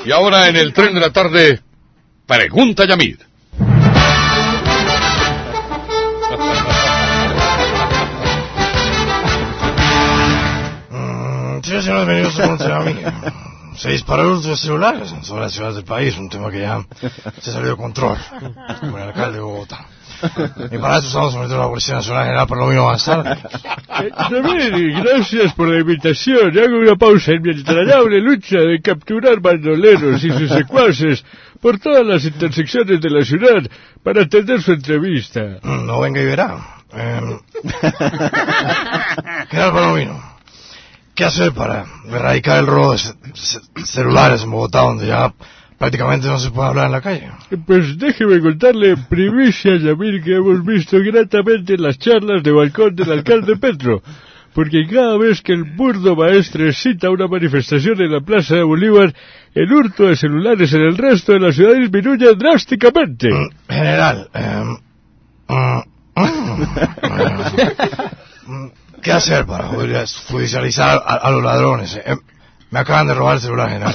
Y ahora en el tren de la tarde, Pregunta Yamid. Sí, señores, bienvenidos a Pregunta Yamid. Se dispararon los dos celulares en todas las ciudades del país, un tema que ya se salió de control con el alcalde de Bogotá. Y para eso estamos sometiendo a la Policía Nacional General Palomino avanzar. También, gracias por la invitación. Hago una pausa en mi entrañable lucha de capturar bandoleros y sus secuaces por todas las intersecciones de la ciudad para atender su entrevista. No venga y verá. General Palomino, ¿qué hacer para erradicar el robo de celulares en Bogotá, donde ya prácticamente no se puede hablar en la calle? Pues déjeme contarle en primicia, Yamil, que hemos visto gratamente las charlas de balcón del alcalde Petro, porque cada vez que el burdo maestre cita una manifestación en la Plaza de Bolívar, el hurto de celulares en el resto de la ciudad disminuye drásticamente. General, ¿qué hacer para judicializar a los ladrones? Me acaban de robar el celular, general.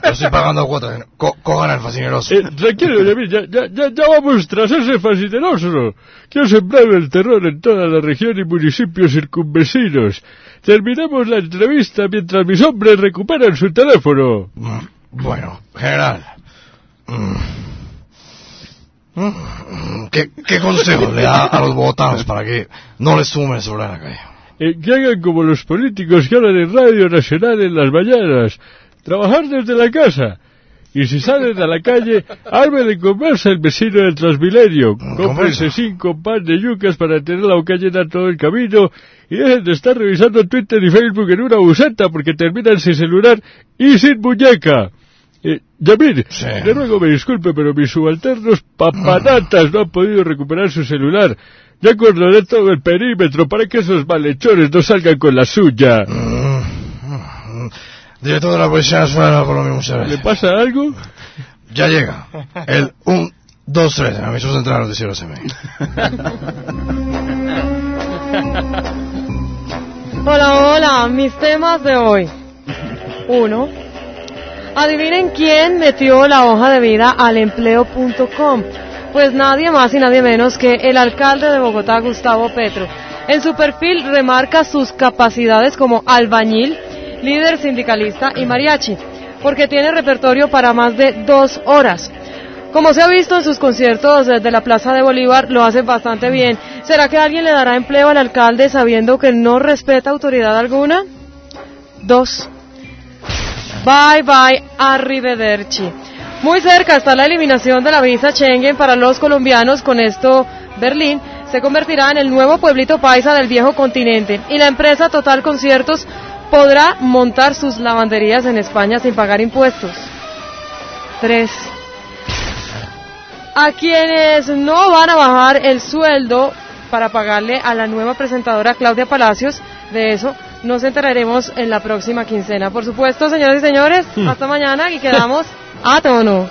Yo estoy pagando cuotas. Cojan al fascineroso. Tranquilo, Yamil, ya vamos tras ese fascineroso, que ha sembrado el terror en toda la región y municipios circunvecinos. Terminemos la entrevista mientras mis hombres recuperan su teléfono. Bueno, general. ¿Qué consejo le da a los bogotanos para que no les sumen el celular en la calle? Que hagan como los políticos que hablan en Radio Nacional en las mañanas, trabajar desde la casa. Y si salen a la calle, armen de conversa el vecino del Transmilenio. Cómprense 5 pan de yucas para tener la boca llena todo el camino y dejen de estar revisando Twitter y Facebook en una buseta porque terminan sin celular y sin muñeca. Yamil, sí. Le ruego me disculpe, pero mis subalternos papanatas no han podido recuperar su celular. Ya coordiné todo el perímetro para que esos malhechores no salgan con la suya. Director de la Policía Nacional, Palomino, muchas gracias. ¿Le pasa algo? Ya llega. El 1, 2, 3, en la misión central de Noticiero CMI. Hola, mis temas de hoy. 1. Adivinen quién metió la hoja de vida al empleo.com. Pues nadie más y nadie menos que el alcalde de Bogotá, Gustavo Petro. En su perfil remarca sus capacidades como albañil, líder sindicalista y mariachi, porque tiene repertorio para más de 2 horas. Como se ha visto en sus conciertos desde la Plaza de Bolívar, lo hace bastante bien. ¿Será que alguien le dará empleo al alcalde sabiendo que no respeta autoridad alguna? 2. Bye, arrivederci. Muy cerca está la eliminación de la visa Schengen para los colombianos. Con esto, Berlín se convertirá en el nuevo pueblito paisa del viejo continente. Y la empresa Total Conciertos podrá montar sus lavanderías en España sin pagar impuestos. 3. A quienes no van a bajar el sueldo para pagarle a la nueva presentadora Claudia Palacios, de eso nos enteraremos en la próxima quincena. Por supuesto, señoras y señores, hasta mañana y quedamos a tono.